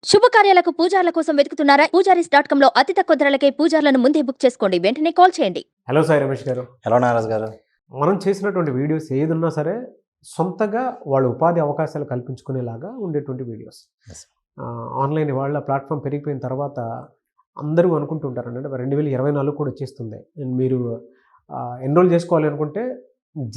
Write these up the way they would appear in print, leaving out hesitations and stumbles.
శుభకార్యాలకు పూజార్ల కోసం వెతుకుతున్నారా? పూజారీస్.com లో అతి తక్కువ ధరలకే పూజార్లను ముందే బుక్ చేసుకోండి. వెంటనే కాల్ చేయండి. హలో సాయి రమేష్ గారు. హలో నారాజ్ గారు. మనం చేసినటువంటి వీడియోస్ ఏదున్నా సరే సొంతగా వాళ్ళ ఉపాధి అవకాశాలు కల్పించుకునేలాగా ఉండేటువంటి వీడియోస్. Yes. ఆన్లైన్ వాళ్ళ ప్లాట్ఫామ్ పెరిగిపోయిన తర్వాత అందరూ అనుకుంటుంటారు అంటే 2024 కూడా వచ్చేస్తుంది. అండ్ మీరు ఎన్రోల్ చేసుకోవాలి అనుకుంటే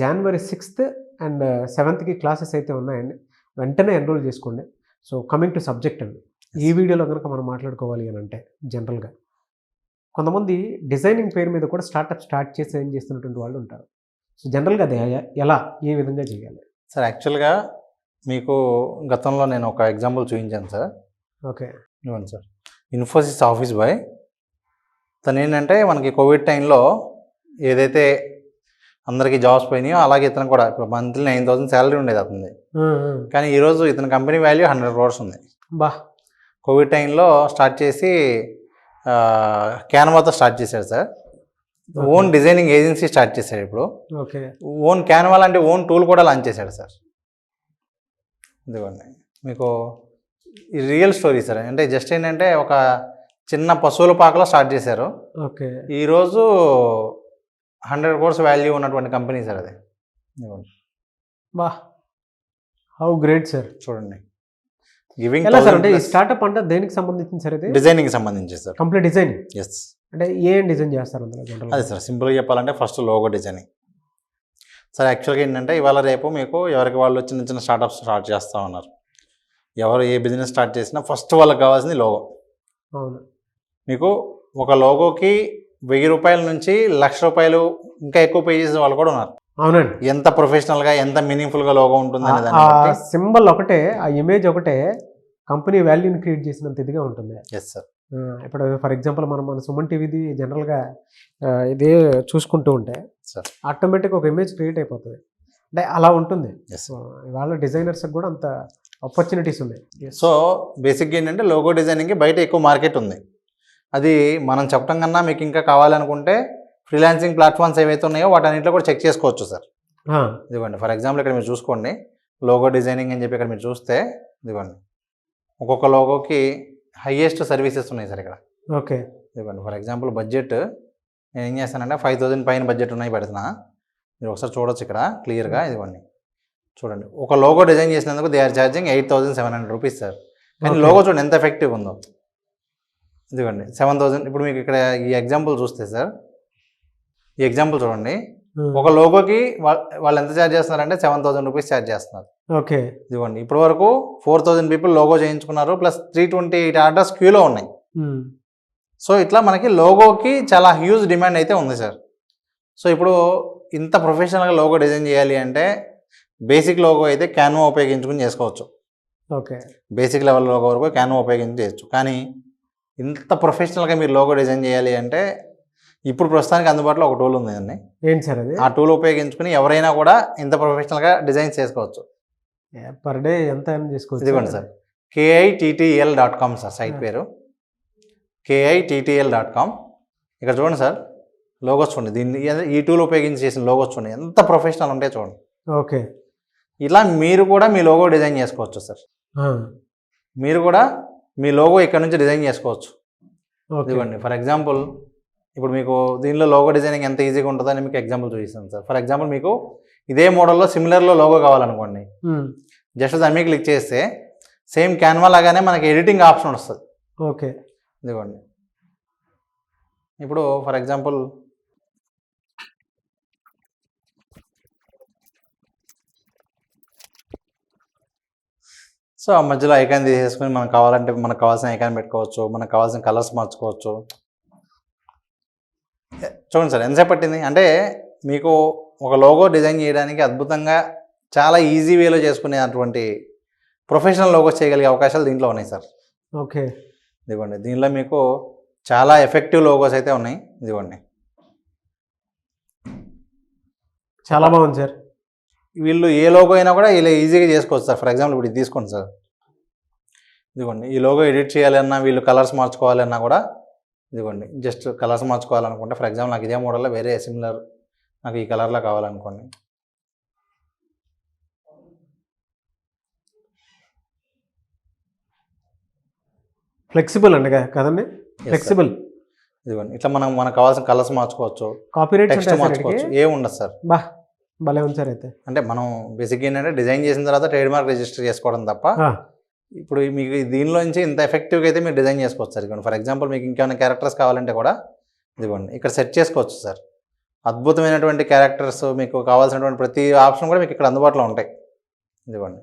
January 6th and 7th classes అయితే ఉన్నాయండి. వెంటనే ఎన్రోల్ చేసుకోండి. సో కమింగ్ టు సబ్జెక్ట్ అండి, ఈ వీడియోలో కనుక మనం మాట్లాడుకోవాలి అని అంటే జనరల్గా కొంతమంది డిజైనింగ్ పేరు మీద కూడా స్టార్ట్ చేసి ఏం చేస్తున్నటువంటి వాళ్ళు ఉంటారు. సో జనరల్గా అది ఎలా ఏ విధంగా చేయాలి సార్? యాక్చువల్గా మీకు గతంలో నేను ఒక ఎగ్జాంపుల్ చూపించాను సార్. ఓకే, ఇవ్వండి సార్. ఇన్ఫోసిస్ ఆఫీస్ బాయ్ తను ఏంటంటే మనకి కోవిడ్ టైంలో ఏదైతే అందరికీ జాబ్స్ పోయినాయో అలాగే ఇతను కూడా ఇప్పుడు మంత్లీ 9,000 శాలరీ ఉండేది అతనిది. కానీ ఈరోజు ఇతని కంపెనీ వాల్యూ 100 crores ఉంది. బా, కోవిడ్ టైంలో స్టార్ట్ చేసి క్యాన్వాతో స్టార్ట్ చేశాడు sir. Own designing agency start చేశాడు. ఇప్పుడు ఓకే, ఓన్ క్యాన్వా అంటే ఓన్ టూల్ కూడా లాంచ్ చేశాడు సార్. ఇదిగోండి మీకు ఈ రియల్ స్టోరీ సార్. అంటే జస్ట్ ఏంటంటే ఒక చిన్న పశువుల పాకలో స్టార్ట్ చేశారు. ఓకే, ఈరోజు 100 crores వాల్యూ ఉన్నటువంటి కంపెనీ సార్ అది. ఇదిగోండి, బా, హౌ గ్రేట్ సార్. చూడండి, గివింగ్ ఎలా సార్? అంటే ఈ స్టార్ట్అప్ అంటే దేనికి సంబంధించింది సార్? ఇది డిజైనింగ్ సంబంధించి సార్. Complete designing. ఎస్, అంటే ఏం డిజైన్ చేస్తారు అందులో జనరల్? అదే సార్, సింపుల్గా చెప్పాలంటే ఫస్ట్ లోగో డిజైనింగ్ సార్. యాక్చువల్గా ఏంటంటే ఇవాళ రేపు మీకు ఎవరికి వాళ్ళు చిన్న చిన్న స్టార్టప్స్ స్టార్ట్ చేస్తూ ఉన్నారు. ఎవరు ఏ బిజినెస్ స్టార్ట్ చేసినా ఫస్ట్ వాళ్ళకి కావాల్సింది లోగో. అవును, మీకు ఒక లోగోకి 1000 రూపాయల నుంచి 1,00,000 రూపాయలు ఇంకా ఎక్కువ పే చేసే వాళ్ళు కూడా ఉన్నారు. అవునండి. ఎంత ప్రొఫెషనల్గా ఎంత మీనింగ్ఫుల్గా లోగో ఉంటుంది అనే దాన్ని ఆ బట్టి. సింబల్ ఒకటే, ఆ ఇమేజ్ ఒకటే కంపెనీ వాల్యూని క్రియేట్ చేసినంత ఇదిగా ఉంటుంది. Yes sir. ఇప్పుడు ఫర్ ఎగ్జాంపుల్ మన సుమన్ టీవీది జనరల్గా ఇదే చూసుకుంటూ ఉంటే సార్ ఆటోమేటిక్ ఒక ఇమేజ్ క్రియేట్ అయిపోతుంది. అంటే అలా ఉంటుంది. ఎస్. ఇవాళ డిజైనర్స్కి కూడా అంత ఆపర్చునిటీస్ ఉన్నాయి. సో బేసిక్గా ఏంటంటే లోగో డిజైనింగ్కి బయట ఎక్కువ మార్కెట్ ఉంది. అది మనం చెప్పడం కన్నా మీకు ఇంకా కావాలనుకుంటే ఫ్రీలాన్సింగ్ ప్లాట్ఫామ్స్ ఏవైతే ఉన్నాయో వాటన్నింటిలో కూడా చెక్ చేసుకోవచ్చు సార్. ఇదిగోండి, ఫర్ ఎగ్జాంపుల్ ఇక్కడ మీరు చూసుకోండి, లోగో డిజైనింగ్ అని చెప్పి ఇక్కడ మీరు చూస్తే ఇదిగోండి, ఒక్కొక్క లోగోకి హైయెస్ట్ సర్వీసెస్ ఉన్నాయి సార్ ఇక్కడ. ఓకే, ఇదిగోండి, ఫర్ ఎగ్జాంపుల్ బడ్జెట్ నేను ఏం చేస్తానంటే 5,000 పైన బడ్జెట్ ఉన్నాయి పెడుతున్నా. మీరు ఒకసారి చూడొచ్చు ఇక్కడ క్లియర్గా. ఇదిగోండి చూడండి, ఒక లోగో డిజైన్ చేసినందుకు they are charging 8,700 rupees sir. కానీ లోగో చూడండి ఎంత ఎఫెక్టివ్ ఉందో. ఇదిగోండి 7,000. ఇప్పుడు మీకు ఇక్కడ ఈ ఎగ్జాంపుల్ చూస్తే సార్, ఈ ఎగ్జాంపుల్ చూడండి, ఒక లోగోకి వాళ్ళు ఎంత ఛార్జ్ చేస్తున్నారంటే 7,000 రూపీస్ ఛార్జ్ చేస్తున్నారు. ఓకే, ఇదిగోండి ఇప్పటి వరకు 4,000 పీపుల్ లోగో చేయించుకున్నారు, ప్లస్ 328 ఆర్డర్స్ క్యూలో ఉన్నాయి. సో ఇట్లా మనకి లోగోకి చాలా హ్యూజ్ డిమాండ్ అయితే ఉంది సార్. సో ఇప్పుడు ఇంత ప్రొఫెషనల్గా లోగో డిజైన్ చేయాలి అంటే బేసిక్ లోగో అయితే క్యాన్వా ఉపయోగించుకుని చేసుకోవచ్చు. ఓకే, బేసిక్ లెవెల్ లోగో వరకు క్యాన్వా ఉపయోగించి చేయొచ్చు. కానీ ఇంత ప్రొఫెషనల్గా మీరు లోగో డిజైన్ చేయాలి అంటే ఇప్పుడు ప్రస్తుతానికి అందుబాటులో ఒక టూల్ ఉంది అండి. ఏంటి సార్ అది? ఆ టూల్ ఉపయోగించుకుని ఎవరైనా కూడా ఇంత ప్రొఫెషనల్గా డిజైన్ చేసుకోవచ్చు. పర్ డే ఎంత చేసుకోవచ్చు? ఇదిగోండి సార్, KITTL.com సార్ సైట్ పేరు, KITTL.com. ఇక్కడ చూడండి సార్, లోగోస్ చూడండి, దీన్ని ఈ టూల్ ఉపయోగించి చేసిన లోగోస్ చూడండి ఎంత ప్రొఫెషనల్ ఉంటాయో చూడండి. ఓకే, ఇలా మీరు కూడా మీ లోగో డిజైన్ చేసుకోవచ్చు సార్. మీరు కూడా మీ లోగో ఇక్కడ నుంచి డిజైన్ చేసుకోవచ్చు. ఇదిగోండి, ఫర్ ఎగ్జాంపుల్ ఇప్పుడు మీకు దీనిలో లోగో డిజైనింగ్ ఎంత ఈజీగా ఉంటుందని మీకు ఎగ్జాంపుల్ చూపిస్తాను సార్. ఫర్ ఎగ్జాంపుల్ మీకు ఇదే మోడల్లో సిమిలర్లో లోగో కావాలనుకోండి, జస్ట్ దాని మీద క్లిక్ చేస్తే సేమ్ క్యాన్వా లాగానే మనకి ఎడిటింగ్ ఆప్షన్ వస్తుంది. ఓకే, ఇదిగోండి ఇప్పుడు ఫర్ ఎగ్జాంపుల్ సో ఆ మధ్యలో ఐకాన్ తీసేసుకుని మనకు కావాలంటే మనకు కావాల్సిన ఐకాన్ పెట్టుకోవచ్చు, మనకు కావాల్సిన కలర్స్ మార్చుకోవచ్చు. చూడండి సార్ ఎంతసేపు పట్టింది. అంటే మీకు ఒక లోగో డిజైన్ చేయడానికి అద్భుతంగా చాలా ఈజీ వేలో చేసుకునే అటువంటి ప్రొఫెషనల్ లోగోస్ చేయగలిగే అవకాశాలు దీంట్లో ఉన్నాయి సార్. ఓకే, ఇదిగోండి దీనిలో మీకు చాలా ఎఫెక్టివ్ లోగోస్ అయితే ఉన్నాయి. ఇదిగోండి చాలా బాగుంది సార్. వీళ్ళు ఏ లోగో అయినా కూడా ఇలా ఈజీగా చేసుకోవచ్చు సార్. ఫర్ ఎగ్జాంపుల్ ఇప్పుడు ఇది తీసుకోండి సార్, ఇదిగోండి ఈ లోగో ఎడిట్ చేయాలన్నా వీళ్ళు కలర్స్ మార్చుకోవాలన్నా కూడా ఇదిగోండి జస్ట్ కలర్స్ మార్చుకోవాలనుకుంటే ఫర్ ఎగ్జాంపుల్ నాకు ఇదే మోడల్లో వేరే సిమిలర్ నాకు ఈ కలర్లో కావాలనుకోండి, ఫ్లెక్సిబుల్ అండి కదండి, ఫ్లెక్సిబుల్. ఇదిగోండి ఇట్లా మనం మనకు కావాల్సిన కలర్స్ మార్చుకోవచ్చు, కాపీరైట్ టెక్స్ట్ మార్చుకోవచ్చు, ఏం ఉండదు సార్. బా భలే ఉంది సార్ అయితే. అంటే మనం బేసిక్గా ఏంటంటే డిజైన్ చేసిన తర్వాత ట్రేడ్ మార్క్ రిజిస్టర్ చేసుకోవడం తప్ప ఇప్పుడు మీకు దీనిలోంచి ఇంత ఎఫెక్టివ్గా అయితే మీరు డిజైన్ చేసుకోవచ్చు సార్. ఇదిగోండి ఫర్ ఎగ్జాంపుల్ మీకు ఇంకేమైనా క్యారెక్టర్స్ కావాలంటే కూడా ఇదిగోండి ఇక్కడ సెట్ చేసుకోవచ్చు సార్. అద్భుతమైనటువంటి క్యారెక్టర్స్ మీకు కావాల్సినటువంటి ప్రతి ఆప్షన్ కూడా మీకు ఇక్కడ అందుబాటులో ఉంటాయి. ఇదిగోండి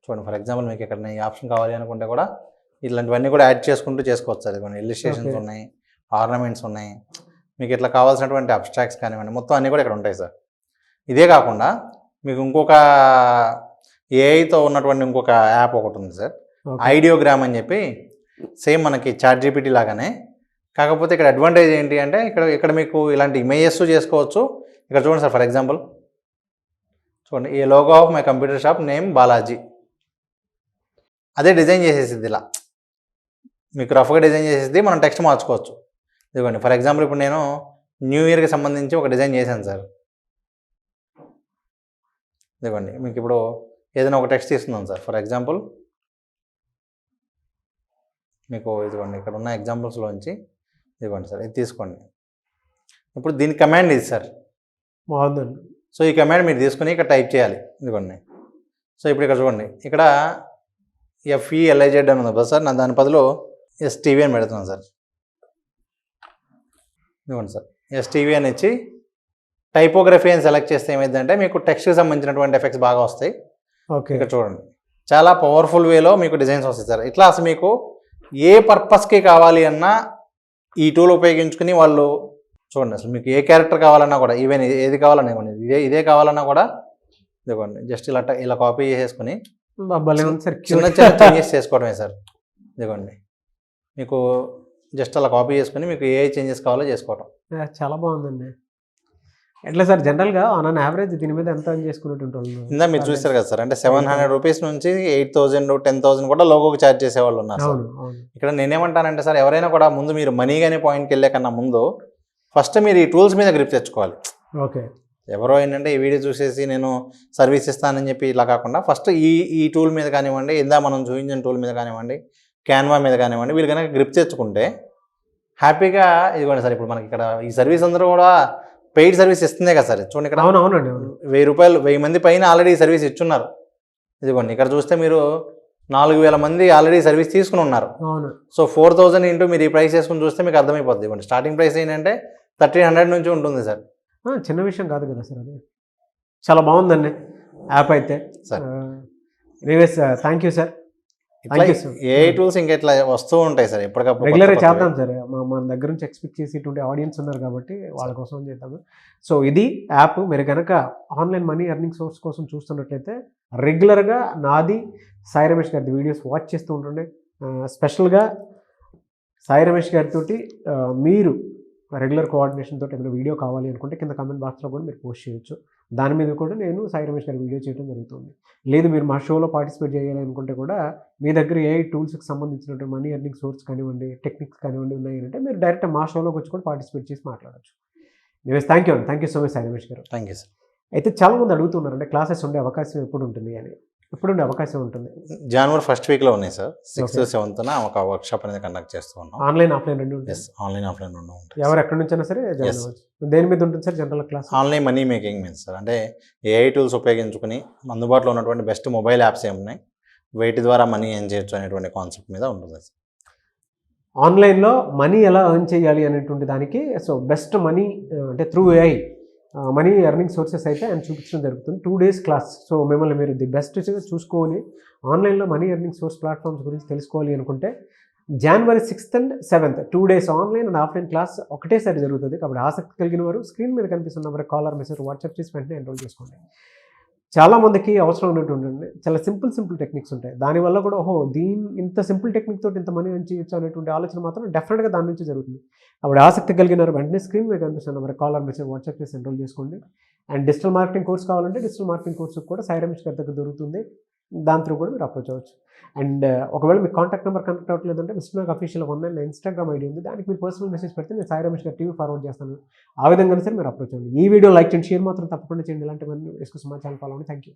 చూడండి ఫర్ ఎగ్జాంపుల్ మీకు ఇక్కడ ఈ ఆప్షన్ కావాలి అనుకుంటే కూడా ఇట్లాంటివన్నీ కూడా యాడ్ చేసుకుంటూ చేసుకోవచ్చు సార్. ఇదిగోండి ఇల్లుస్ట్రేషన్స్ ఉన్నాయి, ఆర్నమెంట్స్ ఉన్నాయి, మీకు ఇట్లా కావాల్సినటువంటి అబ్స్ట్రాక్ట్స్ కానివ్వండి మొత్తం అన్నీ కూడా ఇక్కడ ఉంటాయి సార్. ఇదే కాకుండా మీకు ఇంకొక ఏఐతో ఉన్నటువంటి ఇంకొక యాప్ ఒకటి ఉంది సార్, ఐడియోగ్రామ్ అని చెప్పి. సేమ్ మనకి చాట్ జీపీటీ లాగానే, కాకపోతే ఇక్కడ అడ్వాంటేజ్ ఏంటి అంటే ఇక్కడ మీకు ఇలాంటి ఇమేజెస్ చేసుకోవచ్చు. ఇక్కడ చూడండి సార్ ఫర్ ఎగ్జాంపుల్ చూడండి, ఈ logo of my computer shop name Balaji, అదే డిజైన్ చేసేసిద్ది. ఇలా మీకు రఫ్గా డిజైన్ చేసేది, మనం టెక్స్ట్ మార్చుకోవచ్చు. ఇదిగోండి ఫర్ ఎగ్జాంపుల్ ఇప్పుడు నేను న్యూ ఇయర్కి సంబంధించి ఒక డిజైన్ చేశాను సార్. ఇదిగోండి మీకు ఇప్పుడు ఏదైనా ఒక టెక్స్ట్ ఇస్తున్నాను సార్. ఫర్ ఎగ్జాంపుల్ మీకు ఇదిగోండి ఇక్కడ ఉన్న ఎగ్జాంపుల్స్లోంచి ఇదిగోండి సార్ ఇది తీసుకోండి. ఇప్పుడు దీని కమాండ్ ఇది సార్, బాగుందండి. సో ఈ కమాండ్ మీరు తీసుకుని ఇక్కడ టైప్ చేయాలి. ఇదిగోండి సో ఇప్పుడు ఇక్కడ చూడండి, ఇక్కడ FELIZ అని ఉంది కదా సార్, నా దాని బదులు STV అని పెడుతున్నాను సార్. ఇదిగోండి సార్ STV అని ఇచ్చి టైపోగ్రఫీ అని సెలెక్ట్ చేస్తే ఏమైందంటే మీకు టెక్స్ట్కి సంబంధించినటువంటి ఎఫెక్ట్స్ బాగా వస్తాయి. ఓకే, ఇక్కడ చూడండి చాలా పవర్ఫుల్ వేలో మీకు డిజైన్స్ వస్తాయి సార్. ఇట్లా అసలు మీకు ఏ పర్పస్కి కావాలి అన్నా ఈ టూల్ ఉపయోగించుకుని వాళ్ళు చూడండి, అసలు మీకు ఏ క్యారెక్టర్ కావాలన్నా కూడా, ఈవెన్ ఏది కావాలన్నా ఇవ్వండి, ఇదే కావాలన్నా కూడా ఇదిగోండి జస్ట్ ఇలా కాపీ చేసేసుకుని చిన్న చేంజెస్ చేసుకోవడమే సార్. ఇదిగోండి మీకు జస్ట్ అలా కాపీ చేసుకుని మీకు ఏ చేంజెస్ కావాలో చేసుకోవడం. చాలా బాగుందండి. ఎట్లా సార్ జనరల్గా ఆన్ యావరేజ్ దీని మీద ఎంత చేసుకున్నట్టు ఉంటుంది? ఇందా మీరు చూస్తారు కదా సార్, అంటే 700 రూపీస్ నుంచి 8,000 10,000 కూడా లోగోకి ఛార్జ్ చేసేవాళ్ళు ఉన్నారు సార్. ఇక్కడ నేనేమంటానంటే సార్, ఎవరైనా కూడా ముందు మీరు మనీ కానీ పాయింట్కి వెళ్ళే కన్నా ముందు ఫస్ట్ మీరు ఈ టూల్స్ మీద గ్రిప్ తెచ్చుకోవాలి. ఓకే, ఎవరో ఏంటంటే ఈ వీడియో చూసేసి నేను సర్వీస్ ఇస్తానని చెప్పి ఇలా కాకుండా ఫస్ట్ ఈ టూల్ మీద కానివ్వండి, ఇందా మనం చూపించిన టూల్ మీద కానివ్వండి, క్యాన్వా మీద కానివ్వండి, వీళ్ళు కనుక గ్రిప్ తెచ్చుకుంటే హ్యాపీగా ఇదిగోండి సార్. ఇప్పుడు మనకి ఇక్కడ ఈ సర్వీస్ అందరూ కూడా పెయిడ్ సర్వీస్ ఇస్తుందే కదా సార్. చూడండి ఇక్కడ అవునండి, 1000 రూపాయలు 1000 మంది పైన ఆల్రెడీ సర్వీస్ ఇచ్చున్నారు. ఇదిగోండి ఇక్కడ చూస్తే మీరు 4000 మంది ఆల్రెడీ సర్వీస్ తీసుకుని ఉన్నారు. సో 4000 ఇంటూ మీరు ఈ ప్రైస్ చేసుకుని చూస్తే మీకు అర్థమైపోద్ది. ఇవ్వండి స్టార్టింగ్ ప్రైస్ ఏంటంటే 1300 నుంచి ఉంటుంది సార్. చిన్న విషయం కాదు కదా సార్, అది చాలా బాగుందండి యాప్ అయితే sir. Anyways thank you sir. A tools ఇంకా ఇట్లా వస్తూ ఉంటాయి సార్, ఎప్పటికప్పుడు రెగ్యులర్గా చేద్దాం సార్. మన దగ్గర నుంచి ఎక్స్పెక్ట్ చేసేటువంటి ఆడియన్స్ ఉన్నారు కాబట్టి వాళ్ళ కోసం చేద్దాము. సో ఇది యాప్. మీరు కనుక ఆన్లైన్ మనీ ఎర్నింగ్ సోర్స్ కోసం చూస్తున్నట్లయితే రెగ్యులర్గా నాది సాయి రమేష్ గారి వీడియోస్ వాచ్ చేస్తూ ఉంటుండే. స్పెషల్గా సాయి రమేష్ గారితో మీరు రెగ్యులర్ కోఆర్డినేషన్ తోటి ఏదైనా వీడియో కావాలి అనుకుంటే కింద కామెంట్ బాక్స్లో కూడా మీరు పోస్ట్ చేయొచ్చు. దాని మీద కూడా నేను సాయి రమేష్ గారి వీడియో చేయడం జరుగుతుంది. లేదు మీరు మా షోలో పార్టిసిపేట్ చేయాలి అనుకుంటే కూడా మీ దగ్గర ఏ టూల్స్కి సంబంధించినట్టు మనీ ఎర్నింగ్ సోర్స్ కానివ్వండి, టెక్నిక్స్ కానివ్వండి ఉన్నాయి అంటే మీరు డైరెక్ట్ మా షోలోకి వచ్చి కూడా పార్టిసిపేట్ చేసి మాట్లాడచ్చు. థ్యాంక్ యూ అండి, thank you so much Sai Ramesh గారు. Thank you sir. అయితే చాలామంది అడుగుతున్నారు అంటే క్లాసెస్ ఉండే అవకాశం ఎప్పుడు ఉంటుంది అని. ఎప్పుడు ఉండే అవకాశం ఉంటుంది? జనవరి 1st వీక్లో ఉన్నాయి సార్. 6th 7th ఒక వర్క్షాప్ అనేది కండక్ట్ చేస్తూ ఉన్నాం. ఆన్లైన్ ఆఫ్లైన్ రెండు ఉంటాయి? ఆన్లైన్ ఆఫ్లైన్ రెండు ఉంటాయి. ఎవరు ఎక్కడి నుంచైనా సరే జాయిన్ అవ్వచ్చు. దేని మీద ఉంటుంది sir general class? Online money making మీద సార్. అంటే ఏఐ టూల్స్ ఉపయోగించుకుని అందుబాటులో ఉన్నటువంటి బెస్ట్ మొబైల్ యాప్స్ ఏమున్నాయి, వీటి ద్వారా మనీ ఎర్న్ చేయొచ్చు అనేటువంటి కాన్సెప్ట్ మీద ఉంటుంది సార్. ఆన్లైన్లో మనీ ఎలా ఎర్న్ చేయాలి అనేటువంటి దానికి సో బెస్ట్ మనీ అంటే through AI money earning sources అయితే ఆయన చూపించడం జరుగుతుంది. 2 days క్లాస్. సో మిమ్మల్ని మీరు ది బెస్ట్ చూసుకొని ఆన్లైన్లో మనీ ఎర్నింగ్ సోర్స్ ప్లాట్ఫామ్స్ గురించి తెలుసుకోవాలి అనుకుంటే January 6th and 7th 2 days online and offline class ఒకటేసారి జరుగుతుంది. కాబట్టి ఆసక్తి కలిగిన వారు స్క్రీన్ మీద కనిపిస్తున్న నెంబర్ కాలర్ మెసేజ్ వాట్సాప్ చేసి వెంటనే ఎన్రోల్ చేసుకోండి. చాలామందికి అవసరం ఉన్నటువంటి చాలా సింపుల్ టెక్నిక్స్ ఉంటాయి. దానివల్ల కూడా ఇంత సింపుల్ టెక్నిక్ తోటి ఇంత మనీ ఎర్న్ చేయొచ్చు అనేటువంటి ఆలోచన మాత్రం డెఫినెట్గా దాని నుంచి జరుగుతుంది. అప్పుడు ఆసక్తి కలిగినారు వెంటనే స్క్రీన్ మీద కనిపిస్తున్న నెంబర్ కాలర్ మెసేజ్ వాట్సాప్ చేసి ఎన్రోల్ చేసుకోండి. అండ్ డిజిటల్ మార్కెటింగ్ కోర్స్ కావాలంటే డిజిటల్ మార్కెటింగ్ కోర్సు కూడా సాయి రమేష్ గారి దగ్గర దొరుకుతుంది. దాని త్రూ కూడా మీరు అప్రోచ్ అవ్వచ్చు. అండ్ ఒకవేళ మీ కాంటాక్ట్ నెంబర్ కనెక్ట్ అవ్వట్లేదంటే విష్ణునాగ్ అఫీషియల్ 19 ఇన్స్టాగ్రామ్ ఐడి ఉంది. దానికి మీరు పర్సనల్ మెసేజ్ పెడితే నేను సాయి రమేష్ గారి టీవీ ఫార్వర్డ్ చేస్తాను. ఆ విధంగా సరే మీరు అప్రోచ్ అవ్వండి. ఈ వీడియో లైక్ చేయండి, షేర్ మాత్రం తప్పకుండా చేయండి. ఇలాంటివన్నీ డిస్కస్ మా ఛానల్ ఫాలో అవ్వండి. Thank you.